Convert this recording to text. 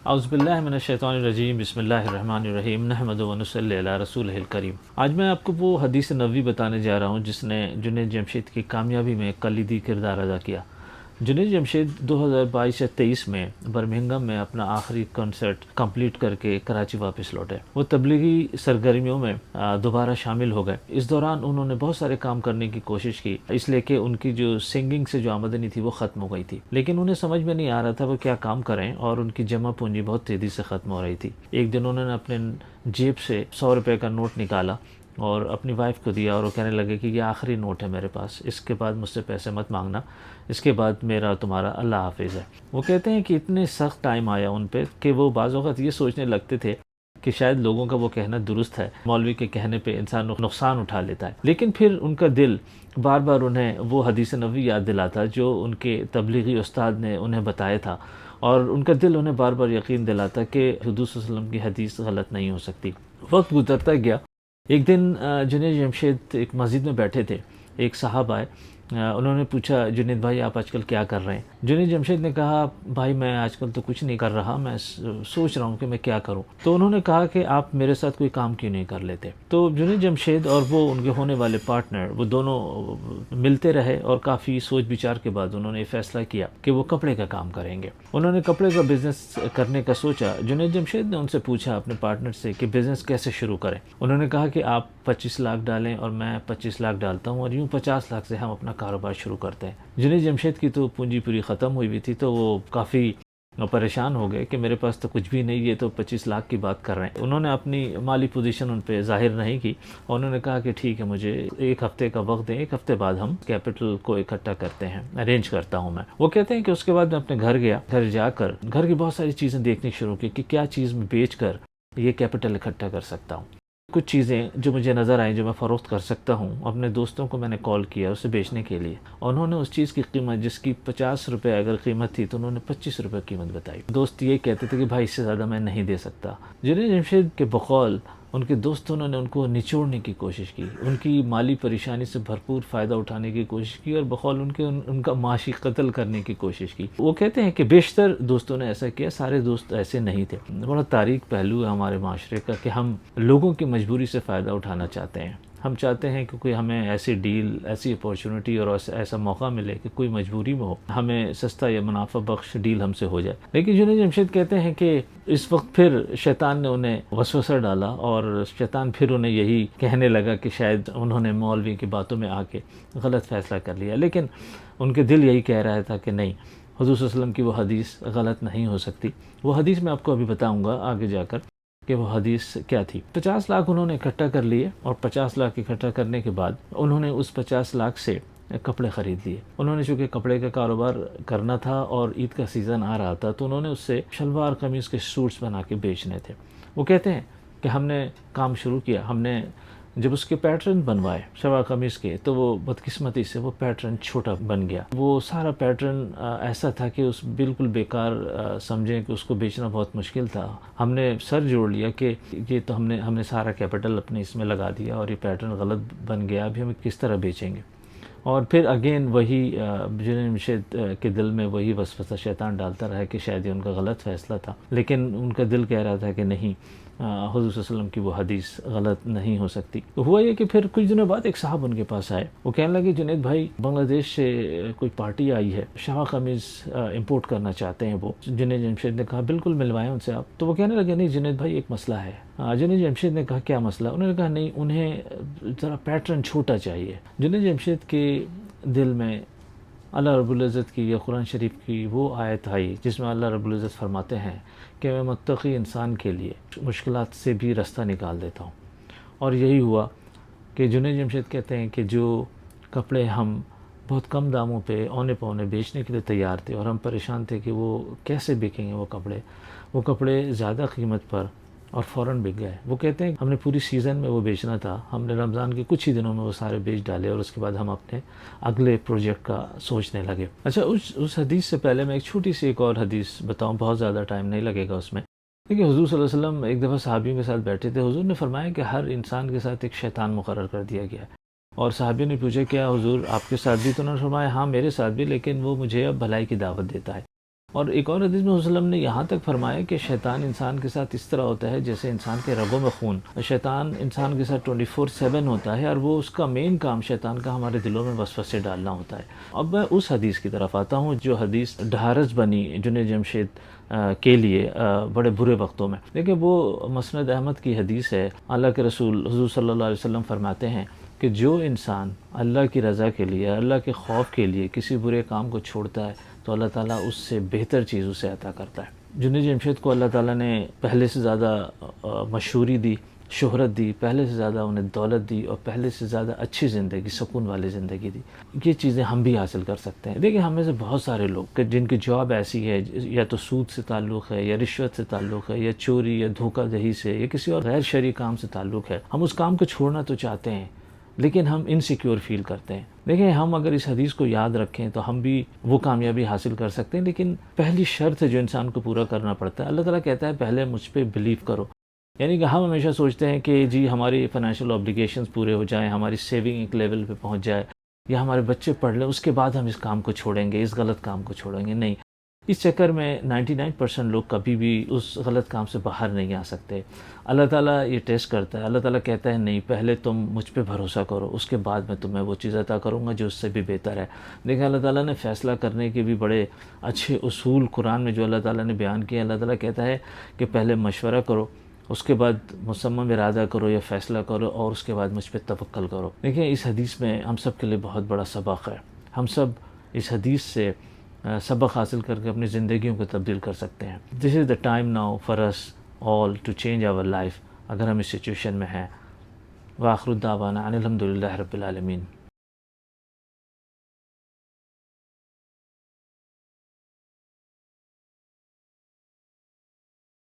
اعوذ باللہ من الشیطان الرجیم، بسم اللہ الرحمن الرحیم، نحمد و نصلی علی رسولہ الکریم۔ آج میں آپ کو وہ حدیث نبوی بتانے جا رہا ہوں جس نے جنید جمشید کی کامیابی میں کلیدی کردار ادا کیا۔ جنید جمشید 2022 یا 23 میں برمنگھم میں اپنا آخری کنسرٹ کمپلیٹ کر کے کراچی واپس لوٹے۔ وہ تبلیغی سرگرمیوں میں دوبارہ شامل ہو گئے۔ اس دوران انہوں نے بہت سارے کام کرنے کی کوشش کی، اس لیے کہ ان کی جو سنگنگ سے جو آمدنی تھی وہ ختم ہو گئی تھی، لیکن انہیں سمجھ میں نہیں آ رہا تھا وہ کیا کام کریں، اور ان کی جمع پونجی بہت تیزی سے ختم ہو رہی تھی۔ ایک دن انہوں نے اپنے جیب سے 100 روپے کا نوٹ نکالا اور اپنی وائف کو دیا، اور وہ کہنے لگے کہ یہ آخری نوٹ ہے میرے پاس، اس کے بعد مجھ سے پیسے مت مانگنا، اس کے بعد میرا تمہارا اللہ حافظ ہے۔ وہ کہتے ہیں کہ اتنے سخت ٹائم آیا ان پہ کہ وہ بعض اوقات یہ سوچنے لگتے تھے کہ شاید لوگوں کا وہ کہنا درست ہے، مولوی کے کہنے پہ انسان نقصان اٹھا لیتا ہے، لیکن پھر ان کا دل بار بار انہیں وہ حدیث نبوی یاد دلاتا جو ان کے تبلیغی استاد نے انہیں بتایا تھا، اور ان کا دل انہیں بار بار یقین دلاتا کہ حضور صلی اللہ علیہ وسلم کی حدیث غلط نہیں ہو سکتی۔ وقت گزرتا گیا۔ ایک دن جنید جمشید ایک مسجد میں بیٹھے تھے، ایک صاحب آئے، انہوں نے پوچھا جنید بھائی آپ آج کل کیا کر رہے ہیں؟ جنید جمشید نے کہا بھائی میں آج کل تو کچھ نہیں کر رہا، میں سوچ رہا ہوں کہ میں کیا کروں۔ تو انہوں نے کہا کہ آپ میرے ساتھ کوئی کام کیوں نہیں کر لیتے؟ تو جنید جمشید اور وہ ان کے ہونے والے پارٹنر وہ دونوں ملتے رہے، اور کافی سوچ بچار کے بعد انہوں نے یہ فیصلہ کیا کہ وہ کپڑے کا کام کریں گے۔ انہوں نے کپڑے کا بزنس کرنے کا سوچا۔ جنید جمشید نے ان سے پوچھا اپنے پارٹنر سے کہ بزنس کیسے شروع کریں۔ انہوں نے کہا کہ آپ 25 لاکھ ڈالیں اور میں 25 لاکھ ڈالتا ہوں، اور یوں 50 لاکھ سے ہم اپنا کاروبار شروع کرتے ہیں۔ جنید جمشید کی تو پونجی پوری ختم ہوئی ہوئی تھی، تو وہ کافی پریشان ہو گئے کہ میرے پاس تو کچھ بھی نہیں، یہ تو 25 لاکھ کی بات کر رہے ہیں۔ انہوں نے اپنی مالی پوزیشن ان پہ ظاہر نہیں کی، اور انہوں نے کہا کہ ٹھیک ہے مجھے 1 ہفتے کا وقت دیں، 1 ہفتے بعد ہم کیپٹل کو اکٹھا کرتے ہیں، ارینج کرتا ہوں میں۔ وہ کہتے ہیں کہ اس کے بعد میں اپنے گھر گیا، گھر جا کر گھر کی بہت ساری چیزیں دیکھنی شروع کی کہ کیا چیز میں بیچ کر یہ کیپٹل اکٹھا کر سکتا ہوں۔ کچھ چیزیں جو مجھے نظر آئیں جو میں فروخت کر سکتا ہوں، اپنے دوستوں کو میں نے کال کیا اسے بیچنے کے لیے، انہوں نے اس چیز کی قیمت جس کی 50 روپے اگر قیمت تھی تو انہوں نے 25 روپے قیمت بتائی۔ دوست یہ کہتے تھے کہ بھائی اس سے زیادہ میں نہیں دے سکتا۔ جنید جمشید کے بقول ان کے دوستوں نے ان کو نچوڑنے کی کوشش کی، ان کی مالی پریشانی سے بھرپور فائدہ اٹھانے کی کوشش کی، اور بقول ان کا معاشی قتل کرنے کی کوشش کی۔ وہ کہتے ہیں کہ بیشتر دوستوں نے ایسا کیا، سارے دوست ایسے نہیں تھے۔ بڑا تاریک پہلو ہے ہمارے معاشرے کا کہ ہم لوگوں کی مجبوری سے فائدہ اٹھانا چاہتے ہیں۔ ہم چاہتے ہیں کہ کوئی ہمیں ایسی ڈیل، ایسی اپورچونٹی اور ایسا موقع ملے کہ کوئی مجبوری میں ہو، ہمیں سستا یا منافع بخش ڈیل ہم سے ہو جائے۔ لیکن جنید جمشید کہتے ہیں کہ اس وقت پھر شیطان نے انہیں وسوسہ ڈالا، اور شیطان پھر انہیں یہی کہنے لگا کہ شاید انہوں نے مولوی کی باتوں میں آ کے غلط فیصلہ کر لیا، لیکن ان کے دل یہی کہہ رہا تھا کہ نہیں، حضور صلی اللہ علیہ وسلم کی وہ حدیث غلط نہیں ہو سکتی۔ وہ حدیث میں آپ کو ابھی بتاؤں گا آگے جا کر کہ وہ حدیث کیا تھی۔ 50 لاکھ انہوں نے اکٹھا کر لیے، اور 50 لاکھ اکٹھا کرنے کے بعد انہوں نے اس 50 لاکھ سے کپڑے خرید لیے۔ انہوں نے چونکہ کپڑے کا کاروبار کرنا تھا اور عید کا سیزن آ رہا تھا، تو انہوں نے اس سے شلوار قمیض کے سوٹس بنا کے بیچنے تھے۔ وہ کہتے ہیں کہ ہم نے کام شروع کیا، ہم نے جب اس کے پیٹرن بنوائے شلوار قمیض کے، تو وہ بدقسمتی سے وہ پیٹرن چھوٹا بن گیا۔ وہ سارا پیٹرن ایسا تھا کہ اس بالکل بیکار سمجھیں کہ اس کو بیچنا بہت مشکل تھا۔ ہم نے سر جوڑ لیا کہ یہ تو ہم نے سارا کیپٹل اپنے اس میں لگا دیا، اور یہ پیٹرن غلط بن گیا، ابھی ہم کس طرح بیچیں گے؟ اور پھر اگین وہی جنید جمشید کے دل میں وہی وسوسہ شیطان ڈالتا رہا کہ شاید یہ ان کا غلط فیصلہ تھا، لیکن ان کا دل کہہ رہا تھا کہ نہیں، حضور صلی اللہ علیہ وسلم کی وہ حدیث غلط نہیں ہو سکتی۔ تو ہوا یہ کہ پھر کچھ دنوں بعد ایک صاحب ان کے پاس آئے، وہ کہنے لگے جنید بھائی بنگلہ دیش سے کوئی پارٹی آئی ہے، شلوار قمیض امپورٹ کرنا چاہتے ہیں وہ۔ جنید جمشید نے کہا بالکل ملوائیں ان سے آپ۔ تو وہ کہنے لگے نہیں جنید بھائی ایک مسئلہ ہے۔ جنید جمشید نے کہا کیا مسئلہ؟ انہوں نے کہا نہیں، انہیں ذرا پیٹرن چھوٹا چاہیے۔ جنید جمشید کے دل میں اللہ رب العزت کی یا قرآن شریف کی وہ آیت آئی جس میں اللہ رب العزت فرماتے ہیں کہ میں متقی انسان کے لیے مشکلات سے بھی رستہ نکال دیتا ہوں۔ اور یہی ہوا کہ جنید جمشید کہتے ہیں کہ جو کپڑے ہم بہت کم داموں پہ اونے پونے بیچنے کے لیے تیار تھے، اور ہم پریشان تھے کہ وہ کیسے بکیں گے وہ کپڑے زیادہ قیمت پر اور فوراً بک گئے۔ وہ کہتے ہیں ہم نے پوری سیزن میں وہ بیچنا تھا، ہم نے رمضان کے کچھ ہی دنوں میں وہ سارے بیچ ڈالے، اور اس کے بعد ہم اپنے اگلے پروجیکٹ کا سوچنے لگے۔ اچھا، اس حدیث سے پہلے میں ایک اور حدیث بتاؤں، بہت زیادہ ٹائم نہیں لگے گا اس میں۔ دیکھیے حضور صلی اللہ علیہ وسلم ایک دفعہ صحابیوں کے ساتھ بیٹھے تھے، حضور نے فرمایا کہ ہر انسان کے ساتھ ایک شیطان مقرر کر دیا گیا ہے، اور صحابیوں نے پوچھا کیا حضور آپ کے ساتھ بھی؟ تو انہوں نے فرمایا ہاں میرے ساتھ بھی، لیکن وہ مجھے اب بھلائی کی دعوت دیتا ہے۔ اور ایک اور حدیث میں وسلم نے یہاں تک فرمایا کہ شیطان انسان کے ساتھ اس طرح ہوتا ہے جیسے انسان کے رگوں میں خون. شیطان انسان کے ساتھ 24/7 ہوتا ہے، اور وہ اس کا مین کام شیطان کا ہمارے دلوں میں وسوسے ڈالنا ہوتا ہے. اب میں اس حدیث کی طرف آتا ہوں جو حدیث ڈھارس بنی جنید جمشید کے لیے بڑے برے وقتوں میں. دیکھیں وہ مسند احمد کی حدیث ہے. اللہ کے رسول حضور صلی اللہ علیہ وسلم فرماتے ہیں کہ جو انسان اللہ کی رضا کے لیے، اللہ کے خوف کے لیے کسی برے کام کو چھوڑتا ہے تو اللہ تعالیٰ اس سے بہتر چیز اسے عطا کرتا ہے. جنید جمشید کو اللہ تعالیٰ نے پہلے سے زیادہ مشہوری دی، شہرت دی، پہلے سے زیادہ انہیں دولت دی، اور پہلے سے زیادہ اچھی زندگی، سکون والی زندگی دی. یہ چیزیں ہم بھی حاصل کر سکتے ہیں. دیکھیں ہم میں سے بہت سارے لوگ کہ جن کی جاب ایسی ہے، یا تو سود سے تعلق ہے، یا رشوت سے تعلق ہے، یا چوری یا دھوکہ دہی سے، یا کسی اور غیر شرعی کام سے تعلق ہے. ہم اس کام کو چھوڑنا تو چاہتے ہیں لیکن ہم انسیکیور فیل کرتے ہیں. دیکھیں ہم اگر اس حدیث کو یاد رکھیں تو ہم بھی وہ کامیابی حاصل کر سکتے ہیں، لیکن پہلی شرط ہے جو انسان کو پورا کرنا پڑتا ہے. اللہ تعالیٰ کہتا ہے پہلے مجھ پہ بلیو کرو. یعنی کہ ہم ہمیشہ سوچتے ہیں کہ جی ہماری فائنینشیل اوبلیگیشنز پورے ہو جائیں، ہماری سیونگ ایک لیول پہ پہنچ جائے، یا ہمارے بچے پڑھ لیں، اس کے بعد ہم اس کام کو چھوڑیں گے، اس غلط کام کو چھوڑیں گے. نہیں، اس چکر میں 99% لوگ کبھی بھی اس غلط کام سے باہر نہیں آ سکتے. اللہ تعالیٰ یہ ٹیسٹ کرتا ہے. اللہ تعالیٰ کہتا ہے نہیں، پہلے تم مجھ پہ بھروسہ کرو، اس کے بعد میں تمہیں وہ چیز عطا کروں گا جو اس سے بھی بہتر ہے. دیکھیں اللہ تعالیٰ نے فیصلہ کرنے کے بھی بڑے اچھے اصول قرآن میں جو اللہ تعالیٰ نے بیان کیے. اللہ تعالیٰ کہتا ہے کہ پہلے مشورہ کرو، اس کے بعد مصمم ارادہ کرو یا فیصلہ کرو، اور اس کے بعد مجھ پہ توکل کرو. دیکھیں اس حدیث میں ہم سب کے لیے بہت بڑا سبق ہے. ہم سب اس حدیث سے سبق حاصل کر کے اپنی زندگیوں کو تبدیل کر سکتے ہیں. This is the time now for us all to change our life, اگر ہم اس سچویشن میں ہیں. وآخر الدعوانا ان الحمد للہ رب العالمین.